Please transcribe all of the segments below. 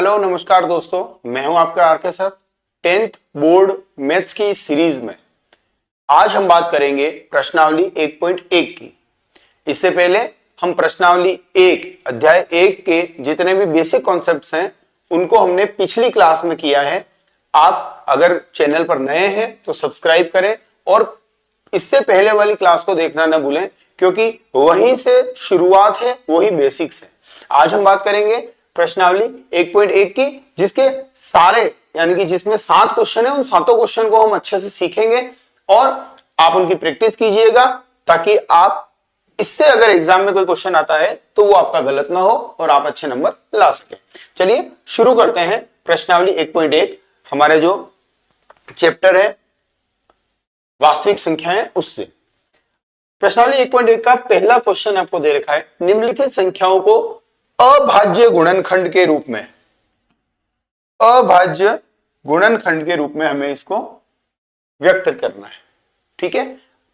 Hello नमस्कार दोस्तों, मैं हूं आपका R K sir. 10th board maths की सीरीज में आज हम बात करेंगे प्रश्नावली 1.1 की। इससे पहले हम प्रश्नावली 1 अध्याय 1 के जितने भी बेसिक कॉन्सेप्ट्स हैं उनको हमने पिछली क्लास में किया है। आप अगर चैनल पर नए हैं तो सब्सक्राइब करें और इससे पहले वाली क्लास को देखना न भूलें, क्योंकि वहीं से शुरुआत है, वही बेसिक्स है। आज हम बात करेंगे प्रश्नावली 1.1 की, जिसके सारे यानी कि जिसमें 7 क्वेश्चन है, उन 7 क्वेश्चन को हम अच्छे से सीखेंगे और आप उनकी प्रैक्टिस कीजिएगा, ताकि आप इससे अगर एग्जाम में कोई क्वेश्चन आता है तो वो आपका गलत ना हो और आप अच्छे नंबर ला सके। चलिए शुरू करते हैं प्रश्नावली 1.1। हमारे जो चैप्टर है वास्तविक संख्याएं, उससे प्रश्नावली 1.1 का पहला क्वेश्चन आपको दे रखा है, निम्नलिखित संख्याओं को अभाज्य गुणनखंड के रूप में, अभाज्य गुणनखंड के रूप में हमें इसको व्यक्त करना है। ठीक है,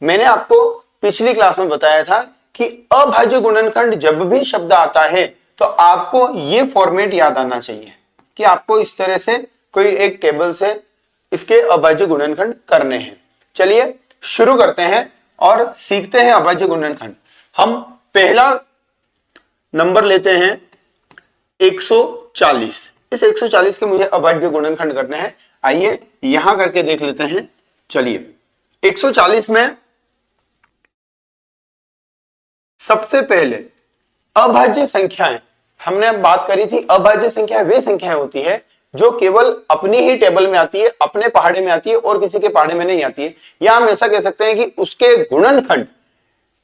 मैंने आपको पिछली क्लास में बताया था कि अभाज्य गुणनखंड जब भी शब्द आता है तो आपको यह फॉर्मेट याद आना चाहिए कि आपको इस तरह से कोई एक टेबल से इसके अभाज्य गुणनखंड करने हैं। चलिए शुरू करते हैं और सीखते हैं अभाज्य गुणनखंड। हम पहला नंबर लेते हैं 140। इस 140 के मुझे अभाज्य गुणनखंड करने हैं। आइए यहां करके देख लेते हैं। चलिए 140 में सबसे पहले अभाज्य संख्याएं, हमने बात करी थी अभाज्य संख्याएं वे संख्याएं होती है जो केवल अपनी ही टेबल में आती है, अपने पहाड़े में आती है और किसी के पहाड़े में नहीं आती है। या हम ऐसा कह सकते हैं कि उसके गुणनखंड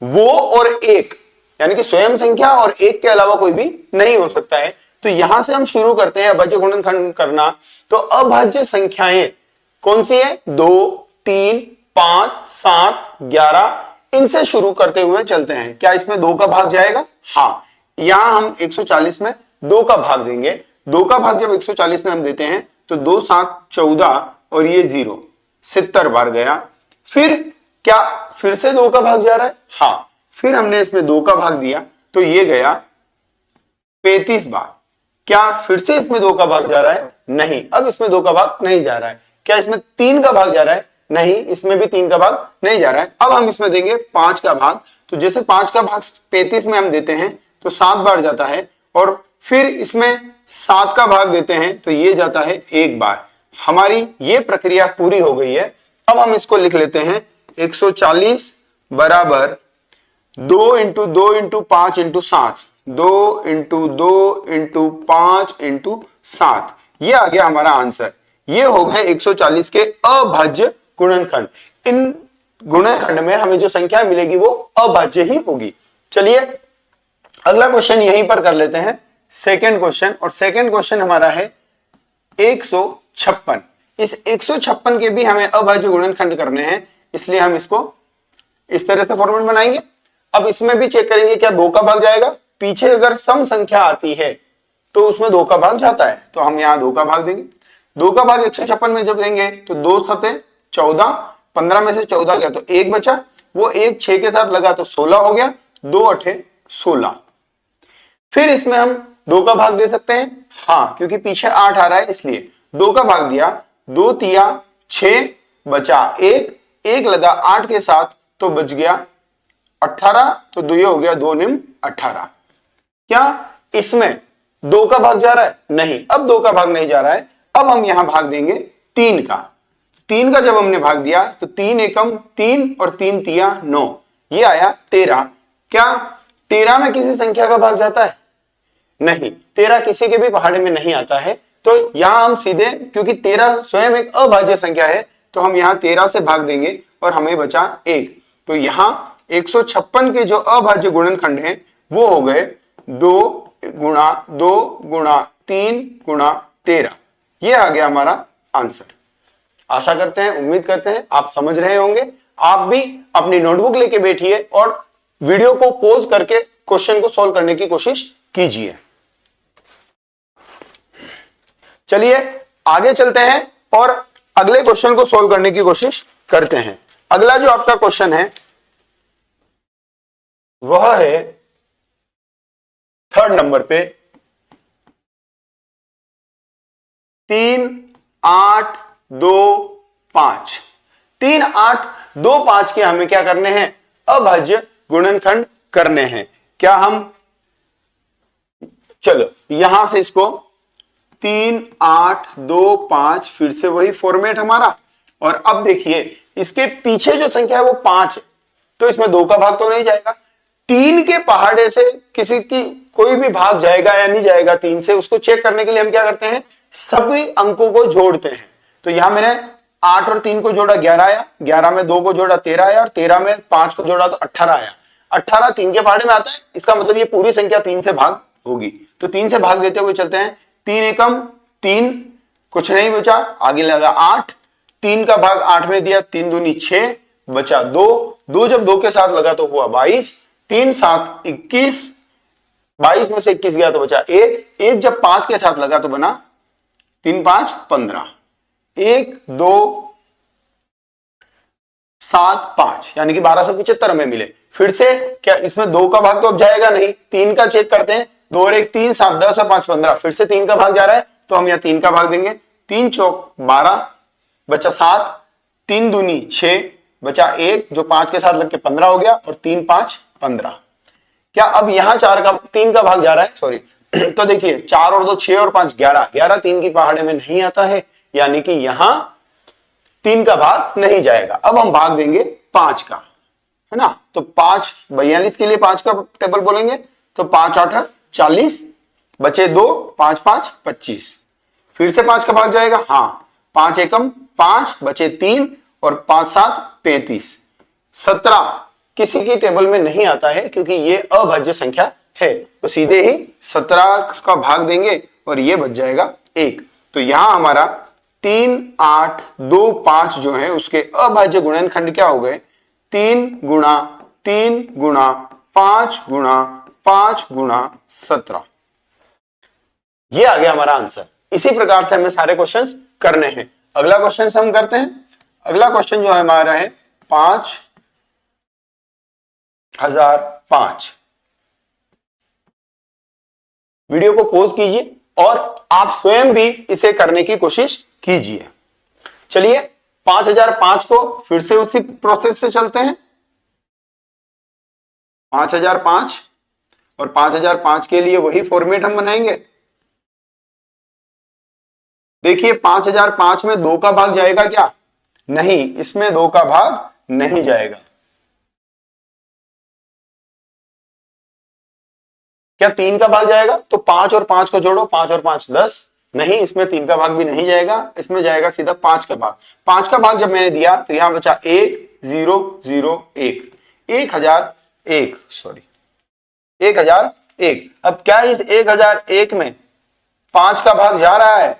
वो और एक, यानी कि स्वयं संख्या और एक के अलावा कोई भी नहीं हो सकता है। तो यहां से हम शुरू करते हैं अभाज्य गुणनखंड करना। तो अभाज्य संख्याएं कौन सी है? 2, 3, 5, 7, 11, इनसे शुरू करते हुए चलते हैं। क्या इसमें 2 का भाग जाएगा? हाँ, यहां हम 140 में 2 का भाग देंगे। 2 का भाग जब 140 में हम देते हैं तो 2 7 14 और ये 0 70 बार गया। फिर क्या फिर से 2 का भाग जा रहा है? हाँ, फिर हमने इसमें 2 का भाग दिया तो ये गया 35 बार। क्या फिर से इसमें 2 का भाग जा रहा है? नहीं, अब इसमें 2 का भाग नहीं जा रहा है। क्या इसमें 3 का भाग जा रहा है? नहीं, इसमें भी 3 का भाग नहीं जा रहा है। अब हम इसमें देंगे 5 का भाग। तो जैसे 5 का भाग 35 में हम देते हैं तो 7 बार जाता है, और फिर इसमें 7 का भाग देते हैं तो ये जाता है 1 बार। हमारी ये प्रक्रिया पूरी हो गई है। अब हम इसको लिख लेते हैं 140 बराबर 2 into 2 into 5 into 7, 2 into 2 into 5 into 7, ये आ गया हमारा आंसर। ये हो गए 140 के अभाज्य गुणनखंड। इन गुणनखंड में हमें जो संख्या मिलेगी वो अभाज्य ही होगी। चलिए अगला क्वेश्चन यहीं पर कर लेते हैं, सेकंड क्वेश्चन। और सेकंड क्वेश्चन हमारा है 156। इस 156 के भी हमें अभाज्य गुणनखंड करने हैं, इसलिए हम इसको इस तरह से फॉर्मेट बनाएंगे। अब इसमें भी चेक करेंगे क्या 2 का भाग जाएगा। पीछे अगर सम संख्या आती है तो उसमें 2 का भाग जाता है, तो हम यहां 2 का भाग देंगे। 2 का भाग 156 में जब देंगे तो 2 7 14, 15 में से 14 गया तो 1 बचा, वो 1 6 के साथ लगा तो 16 हो गया, 2 8 16। फिर इसमें हम 2 का भाग दे सकते हैं, हाँ, क्योंकि पीछे 8 आ रहा है इसलिए 2 का भाग दिया। 2 तिया 6 बचा 1, 1 लगा 8 के साथ तो बच गया 18, तो 2 हो गया 2 निम 18। क्या इसमें 2 का भाग जा रहा है? नहीं, अब 2 का भाग नहीं जा रहा है। अब हम यहां भाग देंगे 3 का। 3 का जब हमने भाग दिया तो 3 एकम 3 और 3 तिया 9, ये आया 13। क्या 13 में किसी संख्या का भाग जाता है? नहीं, 13 किसी के भी पहाड़े में नहीं आता है। तो यहां हम सीधे, क्योंकि 13 स्वयं एक अभाज्य संख्या है, तो हम यहां 13 से भाग देंगे और हमें बचा 1। तो यहां 156 के जो अभाज्य गुणनखंड हैं वो हो गए 2 गुणा 2 गुणा 3 गुणा 13। ये आ गया हमारा आंसर। आशा करते हैं, उम्मीद करते हैं आप समझ रहे होंगे। आप भी अपनी नोटबुक लेके बैठिए और वीडियो को पॉज करके क्वेश्चन को सॉल्व करने की कोशिश कीजिए। चलिए आगे चलते हैं और अगले क्वेश्चन को सॉल्व करने की कोशिश करते हैं। अगला जो आपका क्वेश्चन है वह है 3rd नंबर पे 3 8 2 5। 3 8 2 5 के हमें क्या करने हैं, अभाज्य गुणनखंड करने हैं। क्या हम, चलो यहां से इसको 3 8 2 5, फिर से वही फॉर्मेट हमारा। और अब देखिए इसके पीछे जो संख्या है वो 5 है, तो इसमें 2 का भाग तो नहीं जाएगा। 3 के पहाड़े से किसी की कोई भी भाग जाएगा या नहीं जाएगा 3 से, उसको चेक करने के लिए हम क्या करते हैं, सभी अंकों को जोड़ते हैं। तो यहां मैंने 8 और 3 को जोड़ा 11 आया, 11 में 2 को जोड़ा 13 आया, और 13 में 5 को जोड़ा तो 18 आया। 18 3 के पहाड़े में आता है, इसका मतलब ये पूरी संख्या 3 से भाग होगी। तो 3 से भाग देते हुए चलते हैं। 3 एकम 3, कुछ नहीं बचा, आगे लगा 8, 3 का भाग 8 में दिया, 3 दूनी 6, बचा 2, 2 जब 2 के साथ लगा तो हुआ 22, 3 7 21, 22 में से 21 गया तो बचा 1, 1 जब 5 के साथ लगा तो बना 3 5 15, 1 2 7 5, यानी कि 1275 हमें मिले। फिर से क्या इसमें 2 का भाग तो अब जाएगा नहीं, 3 का चेक करते हैं। 2 और 1 3, 7 10 और 5 15, फिर से 3 का भाग जा रहा है, तो हम यहाँ 3 का भाग देंगे। 3 चौक 12, बचा 7, 3 दूनी 6, बचा 1 जो 5 के साथ लग के 15 हो गया, और 3 5 15। क्या अब यहां 3 का भाग जा रहा है, सॉरी तो देखिए 4 और 2 6 और 5 11, 11 3 की पहाड़े में नहीं आता है, यानी कि यहां 3 का भाग नहीं जाएगा। अब हम भाग देंगे 5 का, है ना। तो 5 42 के लिए 5 का टेबल बोलेंगे, तो 5 8 40, बचे 2, 5 5 25। फिर से 5 का भाग जाएगा, हाँ 5 एकम 5, बचे 3, और 5 7 35। 17 किसी की टेबल में नहीं आता है क्योंकि ये अभाज्य संख्या है, तो सीधे ही 17 का भाग देंगे और ये बच जाएगा 1। तो यहां हमारा 3 8 2 5 जो है उसके अभाज्य गुणनखंड क्या हो गए, 3 गुणा 3 गुणा 5 गुणा 5 गुणा 17। ये आ गया हमारा आंसर। इसी प्रकार से हमें सारे क्वेश्चंस करने हैं। अगला क्वेश्चन हम करते हैं। अगला क्वेश्चन जो है हमारा है 5005। वीडियो को पॉज कीजिए और आप स्वयं भी इसे करने की कोशिश कीजिए। चलिए 5005 को फिर से उसी प्रोसेस से चलते हैं। 5005 और 5005 के लिए वही फॉर्मेट हम बनाएंगे। देखिए 5005 में 2 का भाग जाएगा क्या, नहीं, इसमें 2 का भाग नहीं जाएगा। क्या 3 का भाग जाएगा, तो 5 और 5 को जोड़ो, 5 और 5 10, नहीं, इसमें 3 का भाग भी नहीं जाएगा, इसमें जाएगा सीधा 5 का भाग। 5 का भाग जब मैंने दिया तो यहां बचा 1 0 0 1, 1001, सॉरी 1001। अब क्या इस 1001 में 5 का भाग जा रहा है,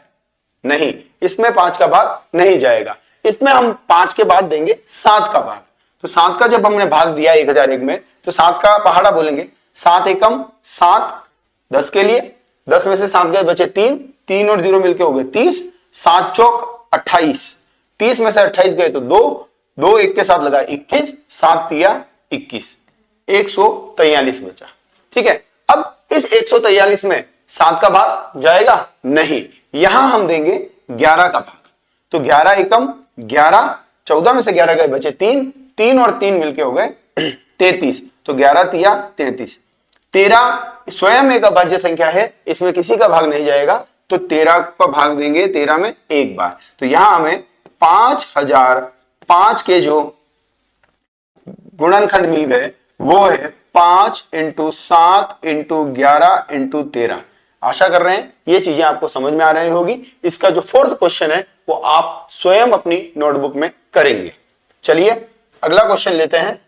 नहीं, इसमें 5 का भाग नहीं जाएगा। इसमें हम 5 के बाद देंगे 7 का भाग। तो 7 का जब हमने भाग दिया 1001 में, तो 7 का पहाड़ा बोलेंगे, 7 एकम 7, 10 के लिए, 10 में से 7 गए, बचे 3, 3 और 0 मिलके हो गए 30, 7 चौक 28, 30 में से 28 गए तो 2, 2 1 के साथ लगा 21, 7 तिया 21, 143 बचा। ठीक है, अब इस 143 में 7 का भाग जाएगा, नहीं, यहां हम देंगे 11 का भाग। तो 11 एकम 11, 14 में से 11 गए, बचे 3, 3 और 3 मिलके हो गए 33, तो 11 तिया 33। 13 स्वयं एक अभाज्य संख्या है, इसमें किसी का भाग नहीं जाएगा, तो 13 का भाग देंगे 13 में एक बार। तो यहां हमें 5005 के जो गुणनखंड मिल गए वो है 5 × 7 × 11 × 13। आशा कर रहे हैं ये चीजें आपको समझ में आ रही होगी। इसका जो 4th क्वेश्चन है वो आप स्वयं अपनी नोटबुक में करेंगे। चलिए अगला क्वेश्चन लेते हैं।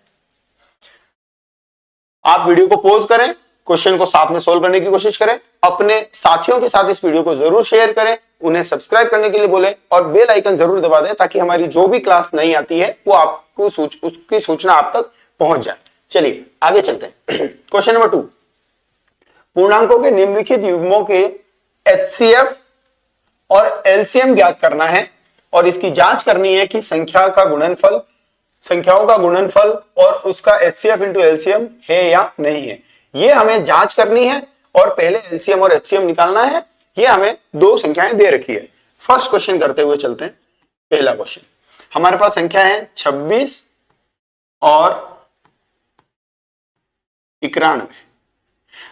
आप वीडियो को पॉज करें, क्वेश्चन को साथ में सोल्व करने की कोशिश करें, अपने साथियों के साथ इस वीडियो को जरूर शेयर करें, उन्हें सब्सक्राइब करने के लिए बोलें और बेल आइकन जरूर दबा दें ताकि हमारी जो भी क्लास नहीं आती है वो आपको उसकी सूचना आप तक पहुंच जाए। चलिए आगे चलते हैं। क्वेश्चन नंबर 2, पूर्णांकों के निम्नलिखित युग्मों के एचसीएफ और एलसीएम ज्ञात करना है और इसकी जांच करनी है कि संख्याओं का गुणनफल और उसका एचसीएफ इंटू एलसीएम है या नहीं है। ये हमें जांच करनी है और पहले एलसीएम और एचसीएम निकालना है। ये हमें 2 संख्याएं दे रखी है। फर्स्ट क्वेश्चन करते हुए चलते हैं। पहला क्वेश्चन हमारे पास संख्या है 26 और 91।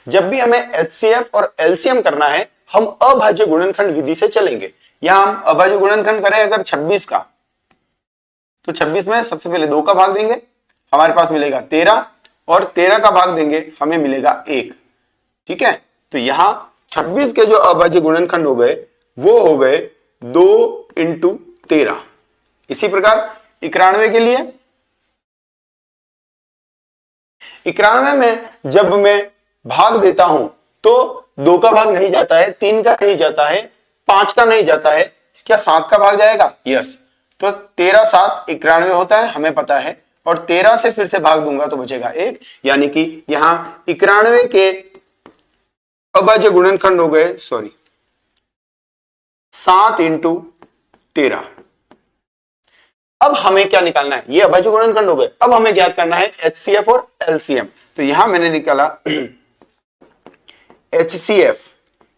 जब भी हमें एचसीएफ और एलसीएम करना है हम अभाज्य गुणनखंड विधि से चलेंगे। यहां हम अभाज्य गुणनखंड करें अगर 26 का, तो 26 में सबसे पहले 2 का भाग देंगे, हमारे पास मिलेगा 13, और 13 का भाग देंगे हमें मिलेगा 1। ठीक है, तो यहां 26 के जो अभाज्य गुणनखंड हो गए वो हो गए 2 × 13। इसी प्रकार 91 के लिए, 91 में जब मैं भाग देता हूं तो 2 का भाग नहीं जाता है, 3 का नहीं जाता है, 5 का नहीं जाता है, क्या 7 का भाग जाएगा? यस। तो 13 7 91 होता है, हमें पता है, और 13 से फिर से भाग दूंगा तो बचेगा 1, यानी कि यहां 91 के अभाज्य गुणनखंड हो गए 7 × 13। अब हमें क्या निकालना है? ये अभाज्य गुणनखंड हो गए। अब हमें ज्ञात करना है एचसीएफ और एलसीएम। तो यहां मैंने निकाला एचसीएफ।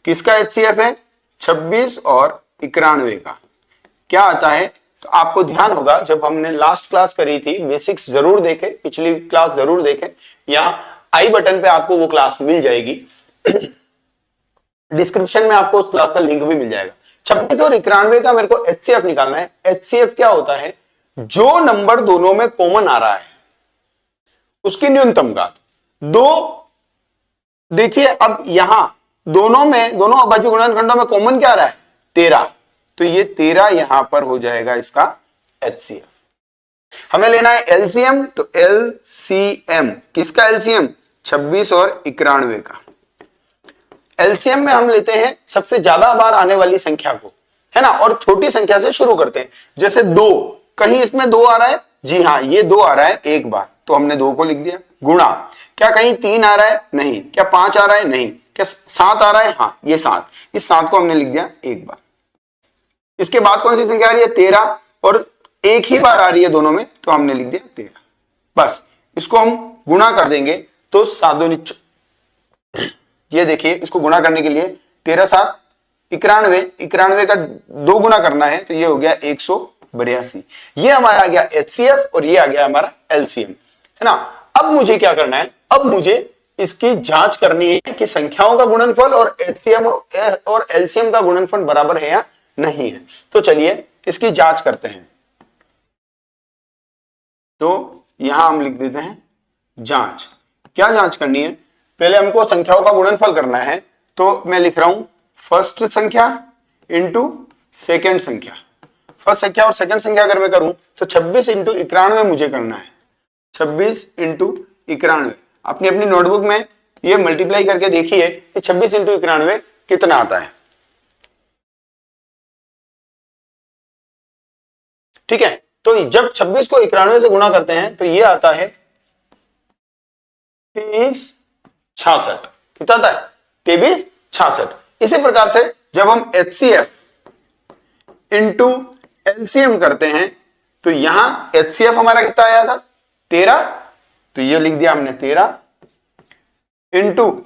किसका एचसीएफ है? 26 और 91 का। क्या आता है? तो आपको ध्यान होगा जब हमने लास्ट क्लास करी थी, बेसिक्स जरूर देखें, पिछली क्लास जरूर देखें, या आई बटन पे आपको वो क्लास मिल जाएगी। डिस्क्रिप्शन में आपको उस क्लास का लिंक भी मिल जाएगा। 26 और 91 का मेरे को एचसीएफ निकालना है। एचसीएफ क्या होता है? जो नंबर दोनों में कॉमन आ रहा है उसकी न्यूनतम घात। देखिए अब यहां दोनों अभाज्य गुणनखंडों में कॉमन क्या आ रहा है? 13। तो ये 13 यहां पर हो जाएगा इसका एचसीएफ। हमें लेना है एलसीएम। तो एलसीएम, किसका एलसीएम? 26 और 91 का। एलसीएम में हम लेते हैं सबसे ज्यादा बार आने वाली संख्या को, है ना, और छोटी संख्या से शुरू करते हैं। जैसे 2, कहीं इसमें 2 आ रहा है? जी हाँ, ये 2 आ रहा है एक बार, तो हमने 2 को लिख दिया। गुणा, क्या कहीं 3 आ रहा है? नहीं। क्या 5 आ रहा है? नहीं। क्या 7 आ रहा है? हाँ, ये 7। इस 7 को हमने लिख दिया एक बार। इसके बाद कौन सी संख्या आ रही है? 13, और एक ही बार आ रही है दोनों में, तो हमने लिख दिया 13। बस इसको हम गुणा कर देंगे तो 7 2 ये देखिए, इसको गुणा करने के लिए 13 7 91, 91 का 2 गुना करना है, तो ये हो गया 182। ये हमारा आ गया एचसीएफ और ये आ गया हमारा एलसीएम, है ना। अब मुझे क्या करना है? अब मुझे इसकी जांच करनी है कि संख्याओं का गुणनफल और एचसीएम और एलसीएम का गुणनफल बराबर है या नहीं है। तो चलिए इसकी जांच करते हैं। तो यहां हम लिख देते हैं जांच। क्या जांच करनी है? पहले हमको संख्याओं का गुणनफल करना है, तो मैं लिख रहा हूं फर्स्ट संख्या इंटू सेकेंड संख्या। फर्स्ट संख्या और सेकंड संख्या अगर मैं करूं तो 26 × 91 मुझे करना है। 26 × 91 अपनी अपनी नोटबुक में ये मल्टीप्लाई करके देखिए कि 26 × 91 कितना आता है। ठीक है, तो जब 26 को 91 से गुणा करते हैं तो ये आता है 2366। कितना आता है? 2366। इसी प्रकार से जब हम एचसीएफ इंटू एलसीएम करते हैं तो यहां एचसीएफ हमारा कितना आया था? 13, तो ये लिख दिया हमने 13 इंटू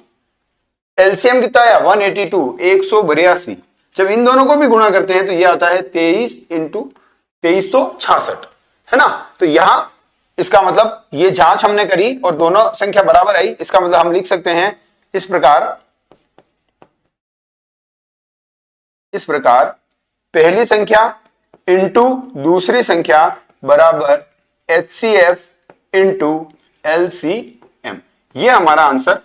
एलसीएम कितना आया? 182, 182। जब इन दोनों को भी गुणा करते हैं तो ये आता है 23 × 2366, है ना। तो यहां इसका मतलब ये जांच हमने करी और दोनों संख्या बराबर आई। इसका मतलब हम लिख सकते हैं इस प्रकार पहली संख्या इंटू दूसरी संख्या बराबर एचसीएफ इंटू एलसीएम। ये हमारा आंसर,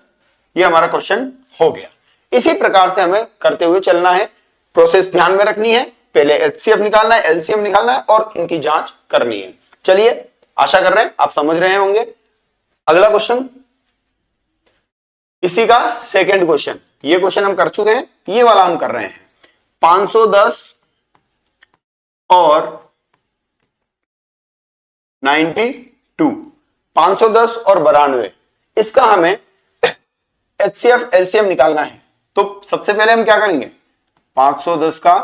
ये हमारा क्वेश्चन हो गया। इसी प्रकार से हमें करते हुए चलना है। प्रोसेस ध्यान में रखनी है, पहले एचसीएफ निकालना है, एलसीएम निकालना है और इनकी जांच करनी है। चलिए, आशा कर रहे हैं आप समझ रहे होंगे। अगला क्वेश्चन, इसी का सेकंड क्वेश्चन। ये क्वेश्चन हम कर चुके हैं, ये वाला हम कर रहे हैं। 510 और 92, 510 और 92, इसका हमें एचसीएफ एलसीएम निकालना है। तो सबसे पहले हम क्या करेंगे? 510 का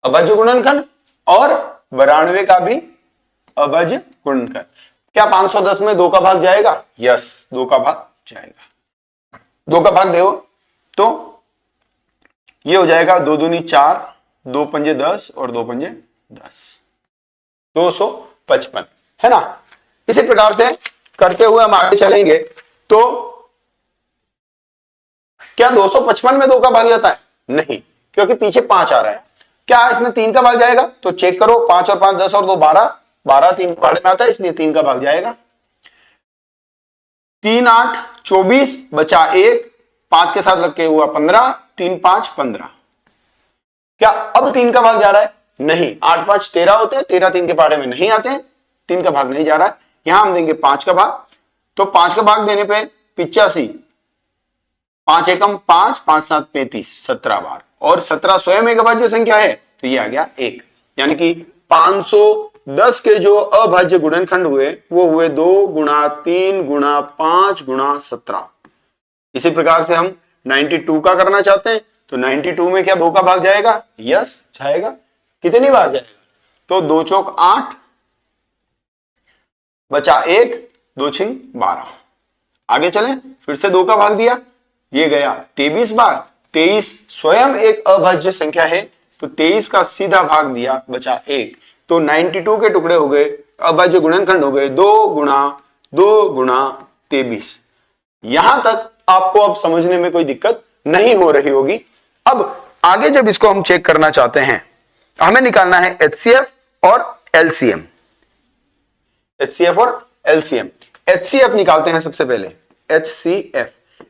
अभाज्य गुणनखंड और 92 का भी अभाज्य गुणनखंड। क्या 510 में 2 का भाग जाएगा? यस, 2 का भाग जाएगा। 2 का भाग दो तो ये हो जाएगा 2 दूनी 4, 2 पंजे 10 और 2 पंजे 10, 255 है ना। इसी प्रकार से करते हुए हम आगे चलेंगे तो क्या 255 में 2 का भाग जाता है? नहीं, क्योंकि पीछे 5 आ रहा है। क्या इसमें 3 का भाग जाएगा? तो चेक करो, 5 और 5 10 और 2 12, 12 3 पहाड़े में आता है, इसलिए 3 का भाग जाएगा। 3 8 24 बचा 1, 5 के साथ लग के हुआ 15, 3 5 15। क्या अब 3 का भाग जा रहा है? नहीं, 8 5 13 होते हैं, 13 3 के पहाड़े में नहीं आते हैं, 3 का भाग नहीं जा रहा है। यहां हम देंगे 5 का भाग, तो 5 का भाग देने पे 85, 5 एकम 5, 5 7 35, 17 बार, और 17 स्वयं एक अभाज्य संख्या है, तो ये आ गया 1। यानी कि 510 के जो अभाज्य गुणनखंड हुए वो हुए 2 गुणा 3 गुणा 5 गुणा 17। इसी प्रकार से हम 92 का करना चाहते हैं, तो 92 में क्या 2 का भाग जाएगा? यस जाएगा। कितनी बार जाएगा? तो 2 चौक 8 बचा 1, 2 छिंग 12। आगे चलें, फिर से 2 का भाग दिया, ये गया 23 बार। 23 स्वयं एक अभाज्य संख्या है, तो 23 का सीधा भाग दिया, बचा 1। तो 92 के टुकड़े हो गए, अभाज्य गुणनखंड हो गए 2 गुणा 2 गुणा 23। यहां तक आपको अब समझने में कोई दिक्कत नहीं हो रही होगी। अब आगे जब इसको हम चेक करना चाहते हैं, हमें निकालना है HCF और LCM। HCF और LCM। HCF निकालते हैं सबसे पहले,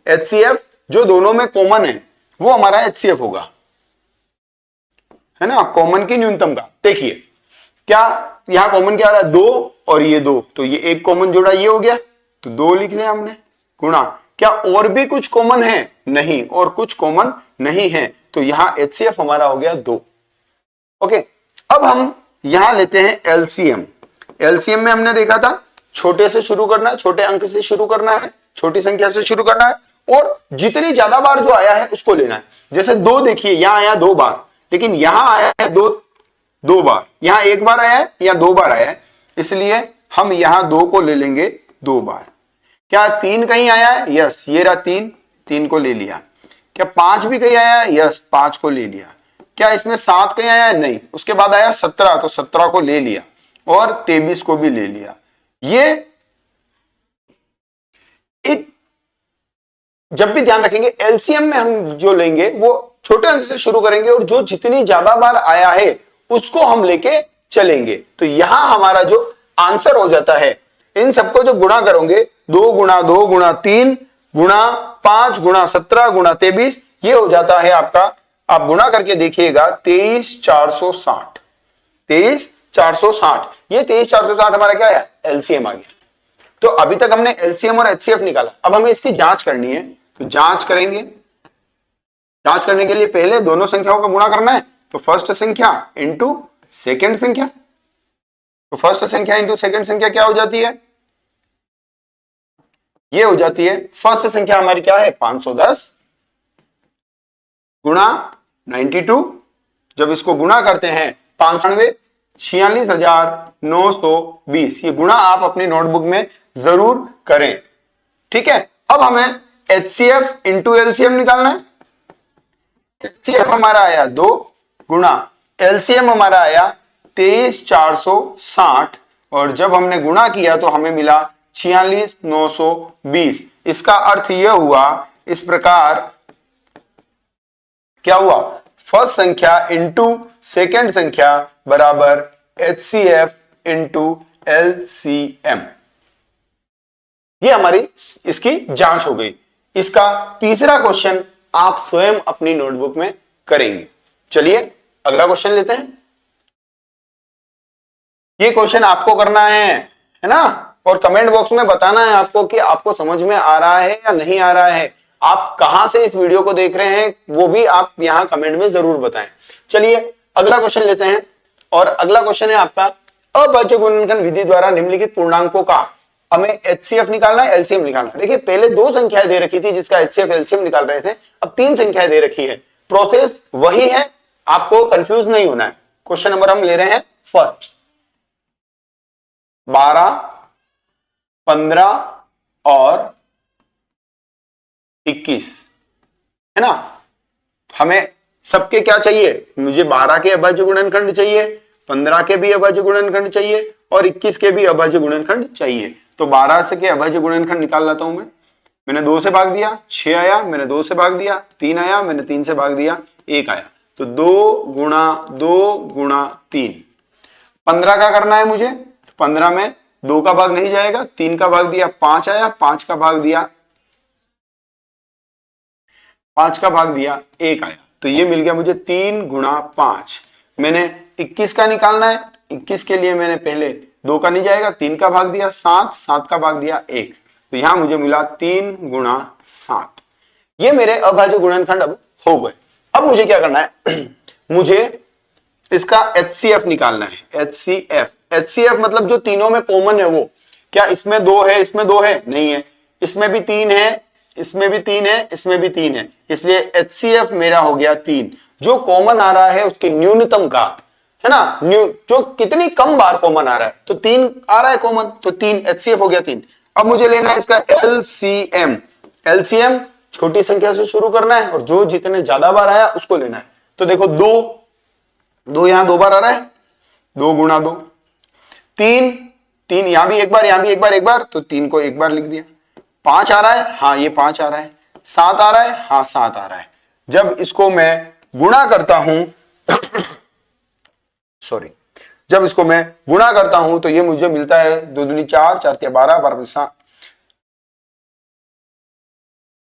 HCF जो दोनों में कॉमन है वो हमारा HCF होगा, है ना, कॉमन की न्यूनतम का। देखिए क्या यहां कॉमन क्या आ रहा है? 2 और ये 2, तो ये एक कॉमन जोड़ा ये हो गया, तो 2 लिख लिया हमने, गुणा क्या और भी कुछ कॉमन है? नहीं, और कुछ कॉमन नहीं है, तो यहां HCF हमारा हो गया 2। ओके, अब हम यहां लेते हैं LCM। LCM में हमने देखा था छोटे से शुरू करना है, छोटे अंक से शुरू करना है, छोटी संख्या से शुरू करना है, और जितनी ज्यादा बार जो आया है उसको लेना है। जैसे 2 देखिए, यहां आया 2 बार, लेकिन यहां आया है 2 बार, यहां 1 बार आया है या 2 बार आया है, इसलिए हम यहां 2 को ले लेंगे 2 बार। क्या 3 कहीं आया है? यस, ये रहा 3 को ले लिया। क्या 5 भी कहीं आया है? यस, 5 को ले लिया। क्या इसमें 7 कहीं आया है? नहीं। उसके बाद आया 17, तो 17 को ले लिया, और 23 को भी ले लिया। ये एक जब भी ध्यान रखेंगे, एलसीएम में हम जो लेंगे वो छोटे अंक से शुरू करेंगे, और जो जितनी ज्यादा बार आया है उसको हम लेके चलेंगे। तो यहां हमारा जो आंसर हो जाता है, इन सबको जब गुणा करोगे, 2 गुणा 2 गुणा 3 गुणा 5 गुणा 17 गुणा 23, ये हो जाता है आपका, आप गुणा करके देखिएगा 23,460। 23,460, ये 23,460 हमारा क्या है? एलसीएम आ गया। तो अभी तक हमने एलसीएम और एचसीएफ निकाला, अब हमें इसकी जांच करनी है, तो जांच करेंगे। जांच करने के लिए पहले दोनों संख्याओं का गुणा करना है, तो फर्स्ट संख्या इंटू सेकेंड संख्या। तो फर्स्ट संख्या इंटू सेकेंड संख्या क्या हो जाती है? ये हो जाती है, फर्स्ट संख्या हमारी क्या है? 510 गुणा 92। जब इसको गुणा करते हैं 95, 46,920। ये गुणा आप अपनी नोटबुक में जरूर करें, ठीक है। अब हमें एचसीएफ इंटू एलसीएम निकालना है। एचसीएफ हमारा आया 2 गुणा एलसीएम हमारा आया 23,460, और जब हमने गुणा किया तो हमें मिला 46,920। इसका अर्थ यह हुआ, इस प्रकार क्या हुआ? फर्स्ट संख्या इंटू सेकेंड संख्या बराबर एचसीएफ इंटू एलसीएम। ये हमारी इसकी जांच हो गई। इसका तीसरा क्वेश्चन आप स्वयं अपनी नोटबुक में करेंगे। चलिए अगला क्वेश्चन लेते हैं। ये क्वेश्चन आपको करना है ना, और कमेंट बॉक्स में बताना है आपको कि आपको समझ में आ रहा है या नहीं आ रहा है। आप कहां से इस वीडियो को देख रहे हैं वो भी आप यहां कमेंट में जरूर बताएं। चलिए अगला क्वेश्चन लेते हैं, और अगला क्वेश्चन है आपका, अभाज्य गुणनखंड विधि द्वारा निम्नलिखित पूर्णांकों का हमें एचसीएफ निकालना है, एलसीएम निकालना है। देखिए पहले 2 संख्याएं दे रखी थी जिसका एचसीएफ एलसीएम निकाल रहे थे, अब 3 संख्याएं दे रखी है। प्रोसेस वही है, आपको कंफ्यूज नहीं होना है। क्वेश्चन नंबर हम ले रहे हैं फर्स्ट, 12, 15 और 21, है ना। हमें सबके क्या चाहिए, मुझे 12 के अभाज्य गुणनखंड चाहिए, 15 के भी अभाज्य गुणनखंड चाहिए और 21 के भी अभाज्य गुणनखंड चाहिए। तो 12 से के अभाज्य गुणनखंड निकाल लाता हूं मैंने 2 से भाग दिया 6 आया, मैंने 2 से भाग दिया 3 आया, मैंने 3 से भाग दिया 1 आया। तो 2 गुणा 2 गुणा 3, 15 का करना है मुझे। 15 में 2 का भाग नहीं जाएगा, 3 का भाग दिया 5 आया, 5 का भाग दिया 1 आया। तो ये मिल गया मुझे 3 गुणा 5। मैंने 21 का निकालना है, 21 के लिए मैंने पहले 2 का नहीं जाएगा, 3 का भाग दिया 7, 7 का भाग दिया 1। तो यहां मुझे मिला 3 गुणा 7। ये मेरे अभाज्य गुणनखंड अब हो गए। अब मुझे क्या करना है मुझे इसका HCF निकालना है। HCF मतलब जो तीनों में कॉमन है वो। क्या इसमें 2 है, इसमें 2 है? नहीं है। इसमें भी 3 है, इसमें भी 3 है, इसमें भी 3 है, इसलिए HCF मेरा हो गया 3। जो कॉमन आ रहा है उसकी न्यूनतम घात है ना, जो कितनी कम बार कॉमन आ रहा है, तो 3 आ रहा है कॉमन, तो 3 HCF हो गया 3। अब मुझे लेना है इसका LCM छोटी संख्या से शुरू करना है और जो जितने ज्यादा बार आया उसको लेना है। तो देखो 2 यहां 2 बार आ रहा है, 2 गुणा 2, 3 यहां भी एक बार, यहां भी एक बार, तो 3 को एक बार लिख दिया। 5 आ रहा है, हाँ ये 5 आ रहा है। 7 आ रहा है, हाँ 7 आ रहा है। जब इसको मैं गुणा करता हूं जब इसको मैं गुणा करता हूं तो ये मुझे मिलता है 2 दूनी 4, 4 तिया 12, 12 7,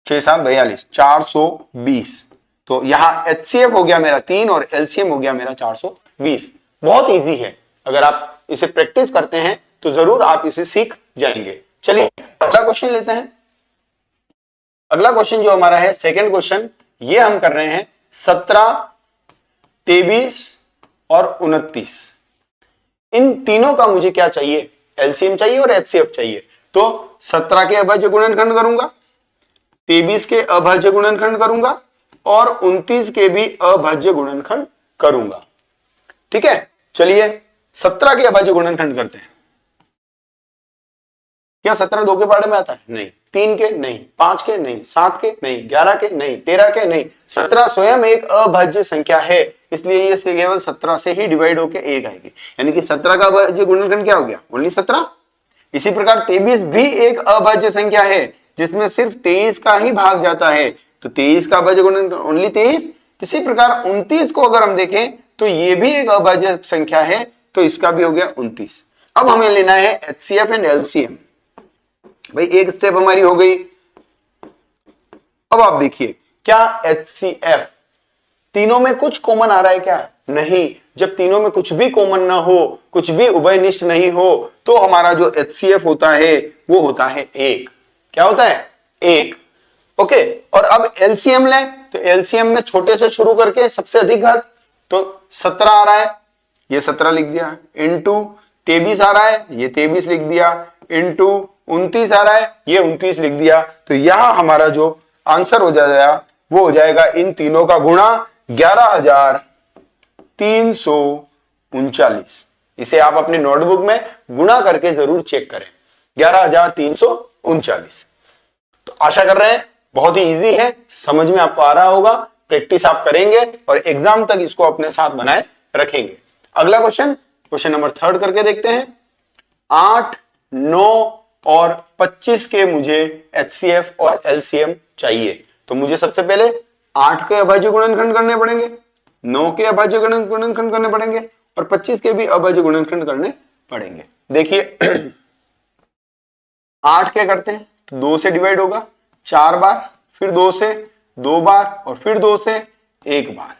6 7 42, 420। तो यहां HCF हो गया मेरा 3 और LCM हो गया मेरा 420। बहुत इजी है, अगर आप इसे प्रैक्टिस करते हैं तो जरूर आप इसे सीख जाएंगे। चलिए अगला क्वेश्चन लेते हैं। अगला क्वेश्चन जो हमारा है सेकंड क्वेश्चन, ये हम कर रहे हैं 17, 23 और 29। इन तीनों का मुझे क्या चाहिए, LCM चाहिए और HCF चाहिए। तो 17 के अभाज्य गुणनखंड करूंगा, 23 के अभाज्य गुणनखंड करूंगा और 29 के भी अभाज्य गुणनखंड करूंगा। ठीक है, चलिए 17 के अभाज्य गुणनखंड करते हैं। क्या 17 2 के पहाड़े में आता है? नहीं। 3 के नहीं, 5 के नहीं, 7 के नहीं, 11 के नहीं, 13 के नहीं। 17 स्वयं एक अभाज्य संख्या है, इसलिए ये से केवल 17 से ही डिवाइड होके 1 आएगी, यानी कि 17 का अभाज्य गुणनखंड क्या हो गया, ओनली 17। इसी प्रकार 23 भी एक अभाज्य संख्या है जिसमें सिर्फ 23 का ही भाग जाता है, तो 23 का अभाज्य गुणनखंड ओनली 23। इसी प्रकार 29 को अगर हम देखें तो ये भी एक अभाज्य संख्या है, तो इसका भी हो गया 29। अब हमें लेना है HCF एंड LCM। भाई एक स्टेप हमारी हो गई। अब आप देखिए क्या HCF तीनों में कुछ कॉमन आ रहा है क्या? नहीं। जब तीनों में कुछ भी कॉमन ना हो, कुछ भी उभयनिष्ठ नहीं हो, तो हमारा जो HCF होता है वो होता है 1। क्या होता है? 1। ओके। और अब LCM लें तो LCM में छोटे से शुरू करके सबसे अधिक घात, तो 17 आ रहा है, ये 17 लिख दिया, इनटू 23 आ रहा है, ये 23 लिख दिया, इनटू 29 आ रहा है, ये 29 लिख दिया। तो यहां हमारा जो आंसर हो जाएगा वो हो जाएगा इन तीनों का गुणा 11,339। इसे आप अपने नोटबुक में गुणा करके जरूर चेक करें, 11,339। तो आशा कर रहे हैं बहुत ही इजी है, समझ में आपको आ रहा होगा, प्रैक्टिस आप करेंगे और एग्जाम तक इसको अपने साथ बनाए रखेंगे। अगला क्वेश्चन, क्वेश्चन नंबर 3 करके देखते हैं। 8, 9 और 25 के मुझे HCF और LCM चाहिए। तो मुझे सबसे पहले 8 के अभाज्य गुणनखंड करने पड़ेंगे, 9 के अभाज्य गुणनखंड करने पड़ेंगे और 25 के भी अभाज्य गुणनखंड करने पड़ेंगे। देखिए 8 के करते हैं तो 2 से डिवाइड होगा 4 बार, फिर 2 से 2 बार और फिर 2 से 1 बार।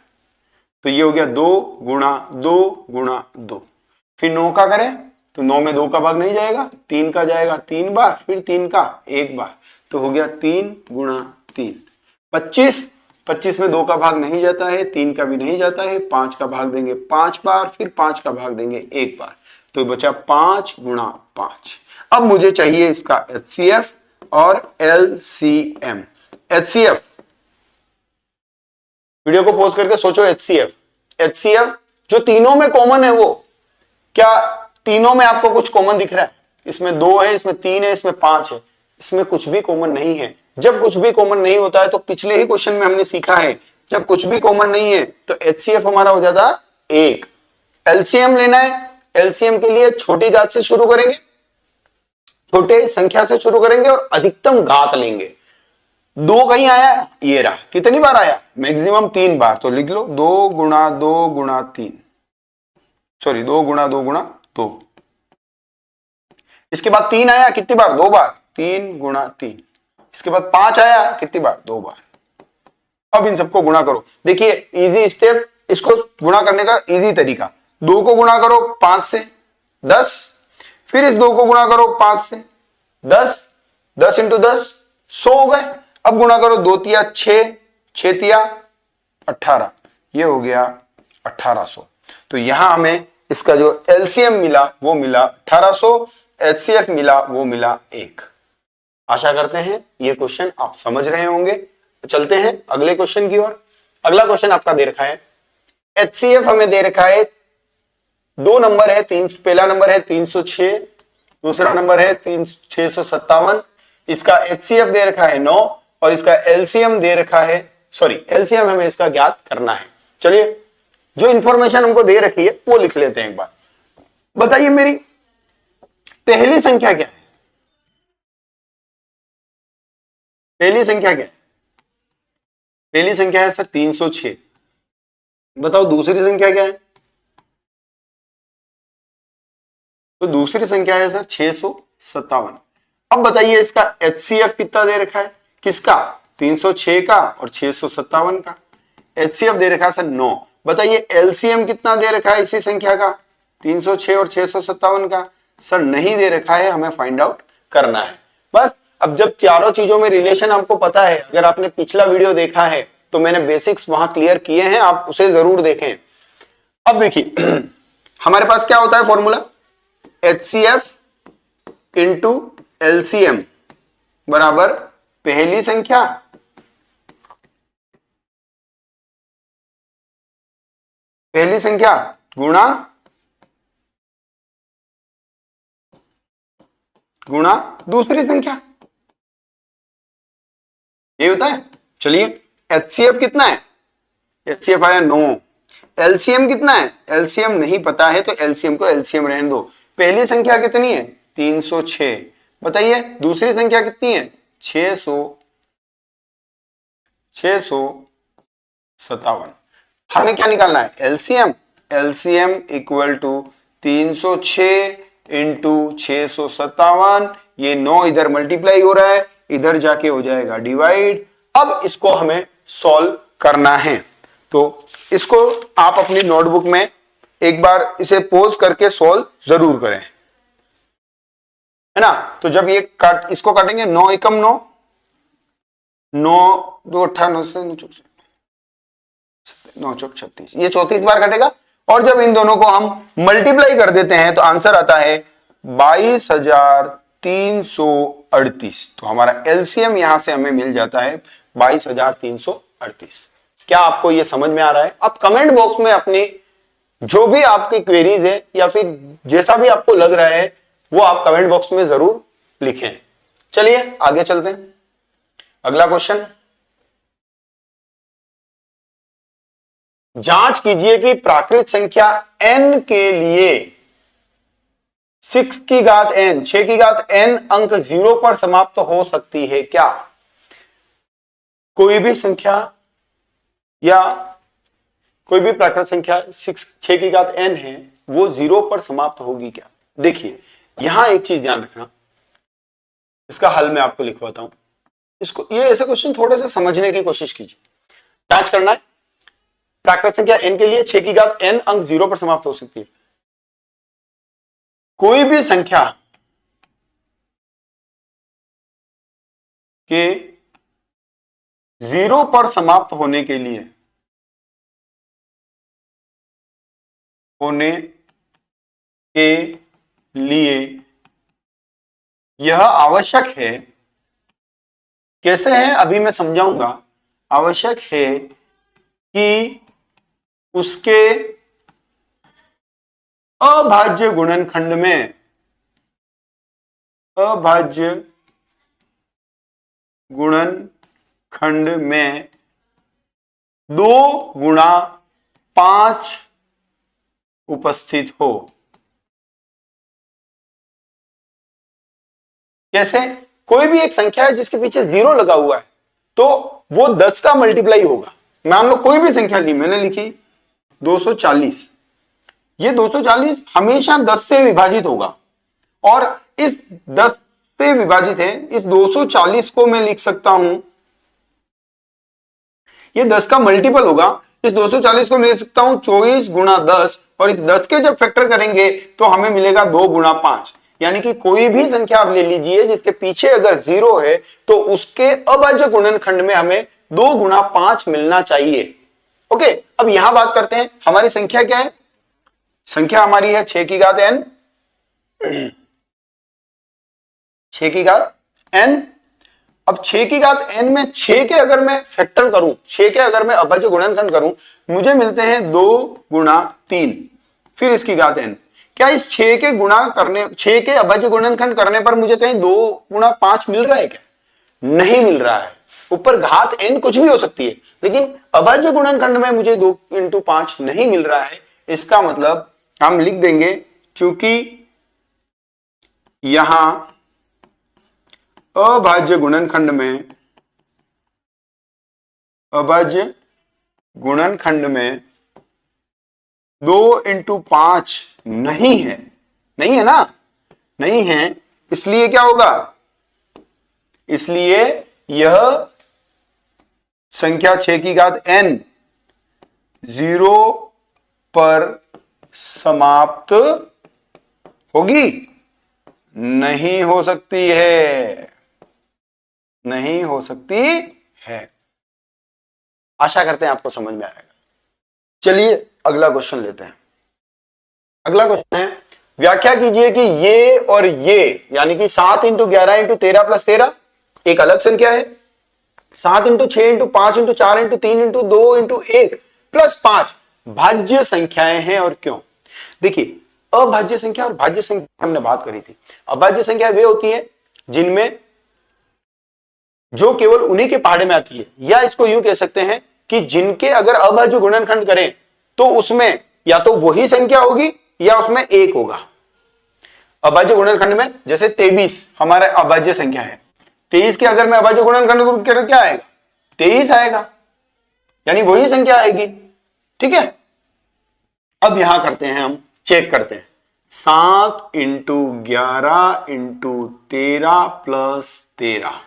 तो ये हो गया 2 गुणा 2 गुणा 2। फिर 9 का करें तो 9 में 2 का भाग नहीं जाएगा, 3 का जाएगा 3 बार, फिर 3 का 1 बार, तो हो गया 3 गुणा 3। 25 में 2 का भाग नहीं जाता है, 3 का भी नहीं जाता है, 5 का भाग देंगे 5 बार, फिर 5 का भाग देंगे 1 बार, तो बचा 5 गुणा 5। अब मुझे चाहिए इसका HCF और LCM। HCF, वीडियो को पॉज करके सोचो। HCF जो तीनों में कॉमन है, वो क्या तीनों में आपको कुछ कॉमन दिख रहा है? इसमें 2 है, इसमें 3 है, इसमें 5 है, इसमें कुछ भी कॉमन नहीं है। जब कुछ भी कॉमन नहीं होता है तो पिछले ही क्वेश्चन में हमने सीखा है जब कुछ भी कॉमन नहीं है तो HCF हमारा हो जाता 1। एलसीएम लेना है, एलसीएम के लिए छोटी घात से शुरू करेंगे, छोटे संख्या से शुरू करेंगे और अधिकतम घात लेंगे। 2 कहीं आया, ये रहा। कितनी बार आया? मैक्सिमम 3 बार। तो लिख लो 2 गुणा 2 गुणा 3, सॉरी 2 गुणा 2 गुणा 2। इसके बाद 3 आया, कितनी बार? 2 बार, 3 गुणा 3। इसके बाद 5 आया, कितनी बार? 2 बार। अब इन सबको गुणा करो। देखिए इजी स्टेप, इसको गुणा करने का इजी तरीका, 2 को गुणा करो 5 से 10, फिर इस 2 को गुणा करो 5 से 10, 10 इंटू 10 100 हो गए। अब गुणा करो 2 तिया 6, 6 तिया 18, ये हो गया 1800। तो यहां हमें इसका जो एलसीएम मिला वो मिला 1800, एचसीएफ मिला वो मिला 1। आशा करते हैं ये क्वेश्चन आप समझ रहे होंगे। तो चलते हैं अगले क्वेश्चन की ओर। अगला क्वेश्चन आपका दे रखा है, एचसीएफ हमें दे रखा है 2 नंबर है, पहला नंबर है 306, दूसरा नंबर है 657। इसका एचसीएफ दे रखा है 9 और इसका एलसीएम दे रखा है, सॉरी एलसीएम हमें इसका ज्ञात करना है। चलिए जो इंफॉर्मेशन हमको दे रखी है वो लिख लेते हैं एक बार। बताइए मेरी पहली संख्या क्या है? पहली संख्या क्या है? पहली संख्या है सर 306। बताओ दूसरी संख्या क्या है? तो दूसरी संख्या है सर 657। अब बताइए इसका एचसीएफ कितना दे रखा है? किसका? 306 का और 657 का। एचसीएफ दे रखा है सर 9। बताइए एलसीएम कितना दे रखा है इसी संख्या का? 306 और 657 का। सर नहीं दे रखा है, हमें फाइंड आउट करना है बस। अब जब चारों चीजों में रिलेशन आपको पता है, अगर आपने पिछला वीडियो देखा है तो मैंने बेसिक्स वहां क्लियर किए हैं, आप उसे जरूर देखें। अब देखिए हमारे पास क्या होता है फॉर्मूला, HCF इंटू LCM बराबर पहली संख्या गुणा दूसरी संख्या, ये होता है। चलिए HCF कितना है? HCF आया 9। LCM कितना है? LCM नहीं पता है तो LCM को LCM रहने दो। पहली संख्या कितनी है? 306। बताइए दूसरी संख्या कितनी है? 657। हमें क्या निकालना है? LCM। LCM equal to 306 into 657। ये 9 इधर मल्टीप्लाई हो रहा है, इधर जाके हो जाएगा डिवाइड। अब इसको हमें सॉल्व करना है, तो इसको आप अपनी नोटबुक में एक बार इसे पोज करके सॉल्व जरूर करें, है ना। तो जब ये इसको काटेंगे 9 एकम 9, 9 2 18 से 9 चौक 36, ये 34 बार कटेगा। और जब इन दोनों को हम मल्टीप्लाई कर देते हैं तो आंसर आता है 22,338। तो हमारा एलसीएम यहां से हमें मिल जाता है 22,338। क्या आपको यह समझ में आ रहा है? आप कमेंट बॉक्स में अपनी जो भी आपकी क्वेरीज है या फिर जैसा भी आपको लग रहा है वो आप कमेंट बॉक्स में जरूर लिखें। चलिए आगे चलते हैं। अगला क्वेश्चन, जांच कीजिए कि प्राकृत संख्या n के लिए 6 की घात n, 6 की घात n अंक 0 पर समाप्त हो सकती है क्या? कोई भी संख्या या कोई भी प्राकृत संख्या 6 की घात n है, वो 0 पर समाप्त होगी क्या? देखिए यहां एक चीज ध्यान रखना, इसका हल मैं आपको लिखवाता हूं। इसको ये ऐसे क्वेश्चन थोड़े से समझने की कोशिश कीजिए। जांच करना है प्राकृत संख्या n के लिए 6 की घात n अंक 0 पर समाप्त हो सकती है। कोई भी संख्या के 0 पर समाप्त होने के लिए यह आवश्यक है, कैसे है अभी मैं समझाऊंगा। आवश्यक है कि उसके अभाज्य गुणनखंड में 2 गुणा 5 उपस्थित हो। कैसे? कोई भी एक संख्या है जिसके पीछे 0 लगा हुआ है तो वो 10 का मल्टीप्लाई होगा। मान लो कोई भी संख्या ली, मैंने लिखी 240, ये 240 हमेशा 10 से विभाजित होगा और इस 10 से विभाजित है, इस 240 को मैं लिख सकता हूं, ये 10 का मल्टीपल होगा, इस 240 को मैं लिख सकता हूं 24 गुणा 10 और इस 10 के जब फैक्टर करेंगे तो हमें मिलेगा 2 गुणा 5। यानी कि कोई भी संख्या आप ले लीजिए जिसके पीछे अगर 0 है तो उसके अभाज्य गुणनखंड में हमें 2 गुणा 5 मिलना चाहिए। ओके, अब यहां बात करते हैं हमारी संख्या क्या है। संख्या हमारी है 6 की घात n, 6 की घात n। अब 6 की घात n में 6 के अगर मैं फैक्टर करूं, 6 के अगर मैं अभाज्य गुणनखंड करूं, मुझे मिलते हैं 2 गुणा 3, फिर इसकी घात n। क्या इस 6 के गुणा करने, 6 के अभाज्य गुणनखंड करने पर मुझे कहीं 2 गुणा 5 मिल रहा है क्या? नहीं मिल रहा है। ऊपर घात n कुछ भी हो सकती है, लेकिन अभाज्य गुणनखंड में मुझे 2 इंटू 5 नहीं मिल रहा है। इसका मतलब हम लिख देंगे, चूंकि यहां अभाज्य गुणनखंड में, अभाज्य गुणनखंड में 2 इंटू 5 नहीं है, नहीं है ना, नहीं है। इसलिए क्या होगा? इसलिए यह संख्या 6 की घात n 0 पर समाप्त होगी? नहीं हो सकती है, नहीं हो सकती है। आशा करते हैं आपको समझ में आएगा। चलिए अगला क्वेश्चन लेते हैं। अगला क्वेश्चन है, व्याख्या कीजिए कि ये और ये यानी कि 7 इंटू 11 इंटू 13 प्लस 13 एक अलग संख्या है, 7 into 6 into 5 into 4 into 3 into 2 into 1 plus 5 भाज्य संख्याएं हैं और क्यों? देखिए, अभाज्य संख्या और भाज्य संख्या हमने बात करी थी। अभाज्य संख्या वे होती है जिनमें जो केवल उन्हीं के पहाड़े में आती है, या इसको यूं कह सकते हैं कि जिनके अगर अभाज्य गुणनखंड करें तो उसमें या तो वही संख्या होगी या उसमें 1 होगा। अभाज्य गुणनखंड में जैसे 23 हमारा अभाज्य संख्या है, 23 के अगर मैं अभाज्य गुणनखंड करूं क्या आएगा? 23 आएगा, यानी वही संख्या आएगी। ठीक है, अब यहां करते हैं, हम चेक करते हैं। 7 इंटू 11 इंटू 13 प्लस 13,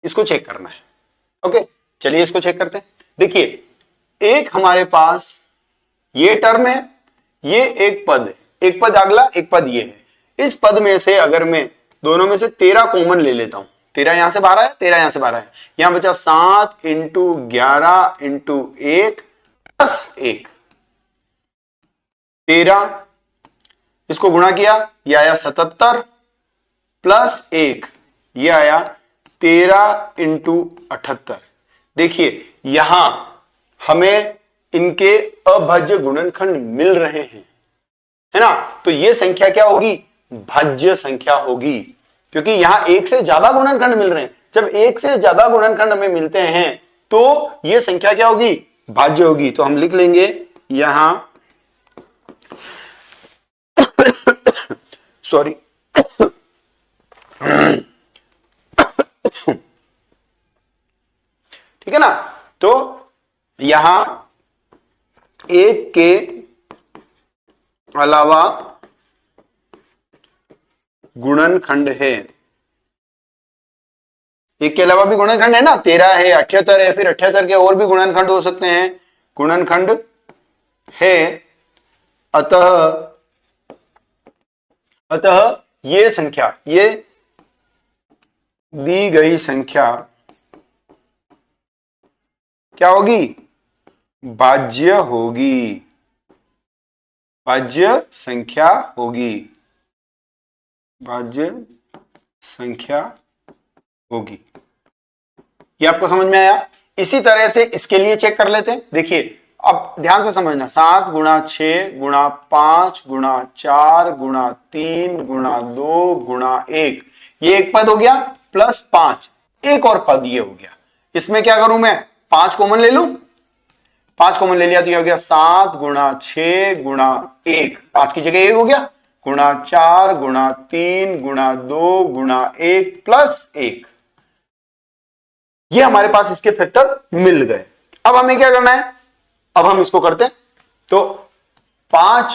इसको चेक करना है। ओके, चलिए इसको चेक करते हैं। देखिए, एक हमारे पास ये टर्म है, ये एक पद है, एक पद अगला, एक पद ये है। इस पद में से अगर मैं दोनों में से 13 कॉमन ले लेता हूं, 13 यहां से बाहर है, 13 यहां से बाहर है, यहां बचा 7 इंटू 11 इंटू 1 प्लस 1, 13, इसको गुणा किया, यह आया 77 प्लस 1, यह आया 13 इंटू 78। देखिए यहां हमें इनके अभाज्य गुणनखंड मिल रहे हैं, है ना? तो यह संख्या क्या होगी? भाज्य संख्या होगी, क्योंकि यहां एक से ज्यादा गुणनखंड मिल रहे हैं। जब एक से ज्यादा गुणनखंड हमें मिलते हैं तो यह संख्या क्या होगी? भाज्य होगी। तो हम लिख लेंगे यहां सॉरी ठीक है ना? तो यहां एक के अलावा गुणनखंड है, एक के अलावा भी गुणनखंड है ना, 13 है, 78 है, फिर 78 के और भी गुणनखंड हो सकते हैं, गुणनखंड है। अतः ये संख्या, ये दी गई संख्या क्या होगी? भाज्य होगी, भाज्य संख्या होगी, भाज्य संख्या होगी। ये आपको समझ में आया? इसी तरह से इसके लिए चेक कर लेते हैं। देखिए, अब ध्यान से समझना, 7 गुणा 6 गुणा 5 गुणा 4 गुणा 3 गुणा 2 गुणा 1, ये एक पद हो गया, प्लस 5 एक और पद ये हो गया। इसमें क्या करूं मैं? 5 कॉमन ले लूं, 5 कॉमन ले लिया तो ये हो गया 7 गुणा 6 गुणा 1, 5 की जगह 1 हो गया, गुणा 4 गुणा 3 गुणा 2 गुणा 1 प्लस 1। ये हमारे पास इसके फैक्टर मिल गए। अब हमें क्या करना है, अब हम इसको करते हैं तो 5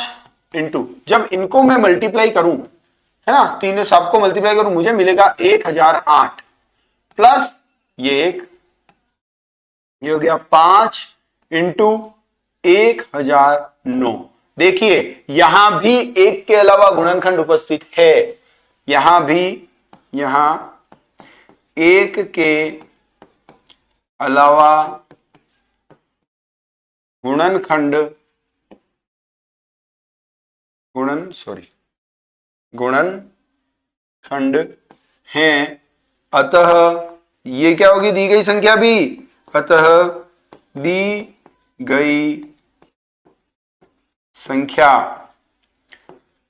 इंटू, जब इनको मैं मल्टीप्लाई करूं, है ना, तीनों सबको मल्टीप्लाई करूं, मुझे मिलेगा 1008 प्लस ये 1, ये हो गया 5 इंटू 1009। देखिए यहां भी 1 के अलावा गुणनखंड उपस्थित है, यहां भी, यहां 1 के अलावा गुणनखंड गुणनखंड हैं, अतः ये क्या होगी, दी गई संख्या भी, अतः दी गई संख्या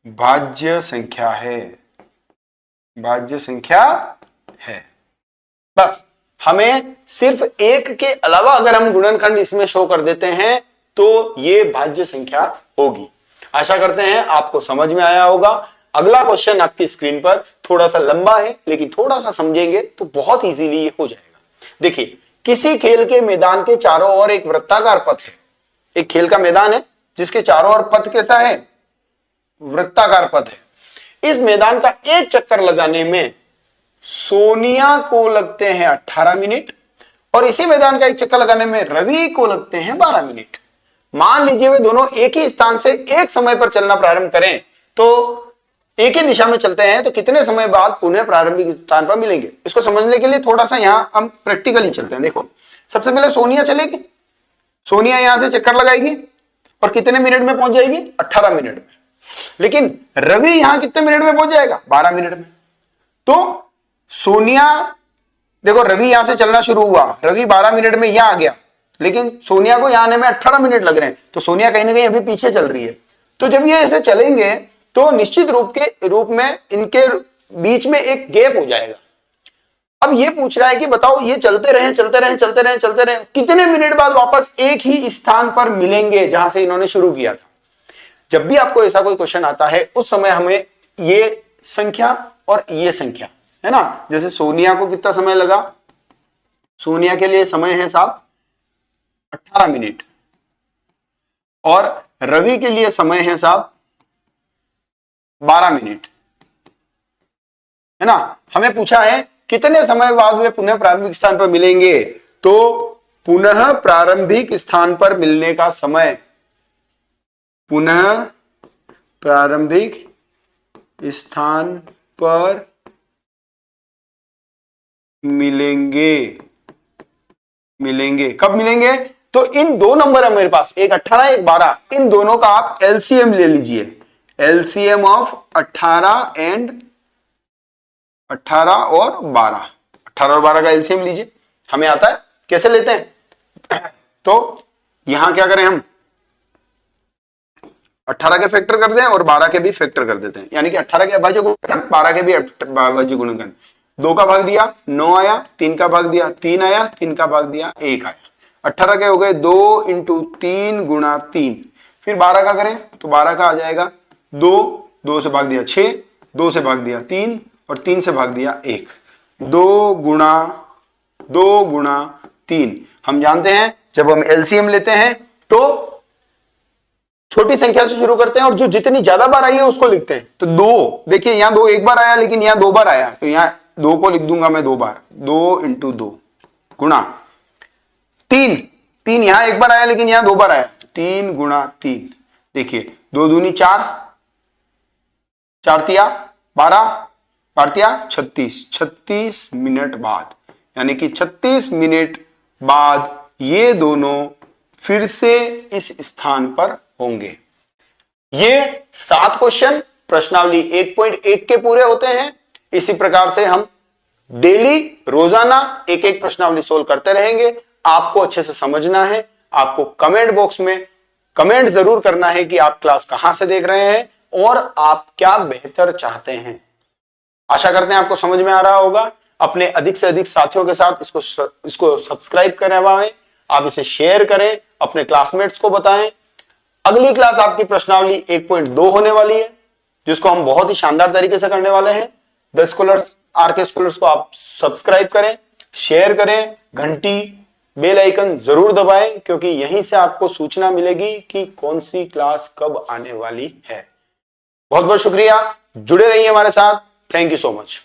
भाज्य संख्या है, भाज्य संख्या है। बस हमें सिर्फ 1 के अलावा अगर हम गुणनखंड इसमें शो कर देते हैं तो ये भाज्य संख्या होगी। आशा करते हैं आपको समझ में आया होगा। अगला क्वेश्चन आपकी स्क्रीन पर थोड़ा सा लंबा है, लेकिन थोड़ा सा समझेंगे तो बहुत इजीली ये हो जाएगा। देखिए, किसी खेल के मैदान के चारों ओर एक वृत्ताकार पथ है। एक खेल का मैदान है जिसके चारों ओर पथ कैसा है, वृत्ताकार पथ है। इस मैदान का एक चक्कर लगाने में सोनिया को लगते हैं 18 मिनट और इसी मैदान का एक चक्कर लगाने में रवि को लगते हैं 12 मिनट। मान लीजिए वे दोनों एक ही स्थान से एक समय पर चलना प्रारंभ करें, तो एक ही दिशा में चलते हैं तो कितने समय बाद पुनः प्रारंभिक स्थान पर मिलेंगे। इसको समझने के लिए थोड़ा सा यहां हम प्रैक्टिकली चलते हैं। देखो, सबसे पहले सोनिया चलेगी, सोनिया यहां से चक्कर लगाएगी और कितने मिनट में पहुंच जाएगी, 18 मिनट में। लेकिन रवि यहां कितने मिनट में पहुंच जाएगा, 12 मिनट में। तो सोनिया, देखो रवि यहां से चलना शुरू हुआ, रवि 12 मिनट में यहां आ गया, लेकिन सोनिया को यहां आने में 18 मिनट लग रहे हैं, तो सोनिया कहीं ना कहीं अभी पीछे चल रही है। तो जब ये ऐसे चलेंगे तो निश्चित रूप में इनके बीच में एक गैप हो जाएगा। अब ये पूछ रहा है कि बताओ, ये चलते रहे कितने मिनट बाद वापस एक ही स्थान पर मिलेंगे जहां से इन्होंने शुरू किया था। जब भी आपको ऐसा कोई क्वेश्चन आता है उस समय हमें ये संख्या और ये संख्या, है ना, जैसे सोनिया को कितना समय लगा, सोनिया के लिए समय है साहब 18 मिनट और रवि के लिए समय है साहब 12 मिनट, है ना। हमें पूछा है कितने समय बाद वे पुनः प्रारंभिक स्थान पर मिलेंगे, तो पुनः प्रारंभिक स्थान पर मिलने का समय, पुनः प्रारंभिक स्थान पर मिलेंगे कब मिलेंगे, तो इन दो नंबर है मेरे पास, एक 18 एक 12, इन दोनों का आप एलसीएम ले लीजिए, एलसीएम ऑफ 18 और 12, 18 और 12 का एलसीएम लीजिए। हमें आता है कैसे लेते हैं, तो यहां क्या करें, हम 18 के फैक्टर कर दें और 12 के भी फैक्टर कर देते हैं, यानी कि 18 के अभाज्य गुणनखंड, 12 के भी अभाज्य गुणनखंड। 2 का भाग दिया 9 आया, 3 का भाग दिया 3 आया, 3 का भाग दिया 1 आया। 18 के हो गए 2 इंटू 3 गुणा 3। फिर 12 का करें तो 12 का आ जाएगा 2, 2 से भाग दिया 6, 2 से भाग दिया 3 और 3 से भाग दिया 1। 2 गुणा 3। हम जानते हैं जब हम एलसीएम लेते हैं तो छोटी संख्या से शुरू करते हैं और जो जितनी ज्यादा बार आई है उसको लिखते हैं। तो 2, देखिए यहां 2 एक बार आया लेकिन यहां 2 बार आया, तो यहां 2 को लिख दूंगा मैं 2 बार, 2 इंटू 2 गुणा 3, 3 यहां एक बार आया लेकिन यहां 2 बार आया, 3 गुणा 3। देखिए 2 दूनी 4, 4 तिया 12, 12 तिया 36, 36 मिनट बाद, यानी कि 36 मिनट बाद ये दोनों फिर से इस स्थान पर होंगे। ये 7 क्वेश्चन प्रश्नावली 1.1 के पूरे होते हैं। इसी प्रकार से हम डेली रोजाना एक एक प्रश्नावली सोल्व करते रहेंगे। आपको अच्छे से समझना है, आपको कमेंट बॉक्स में कमेंट जरूर करना है कि आप क्लास कहां से देख रहे हैं और आप क्या बेहतर चाहते हैं। आशा करते हैं आपको समझ में आ रहा होगा। अपने अधिक से अधिक साथियों के साथ इसको सब्सक्राइब करवाएं, आप इसे शेयर करें अपने क्लासमेट्स को बताएं। अगली क्लास आपकी प्रश्नावली 1.2 होने वाली है, जिसको हम बहुत ही शानदार तरीके से करने वाले हैं। द स्कॉलर्स आरके स्कॉलर्स को आप सब्सक्राइब करें, शेयर करें, घंटी बेल आइकन जरूर दबाएं, क्योंकि यहीं से आपको सूचना मिलेगी कि कौन सी क्लास कब आने वाली है। बहुत बहुत शुक्रिया, जुड़े रहिए हमारे साथ। Thank you so much.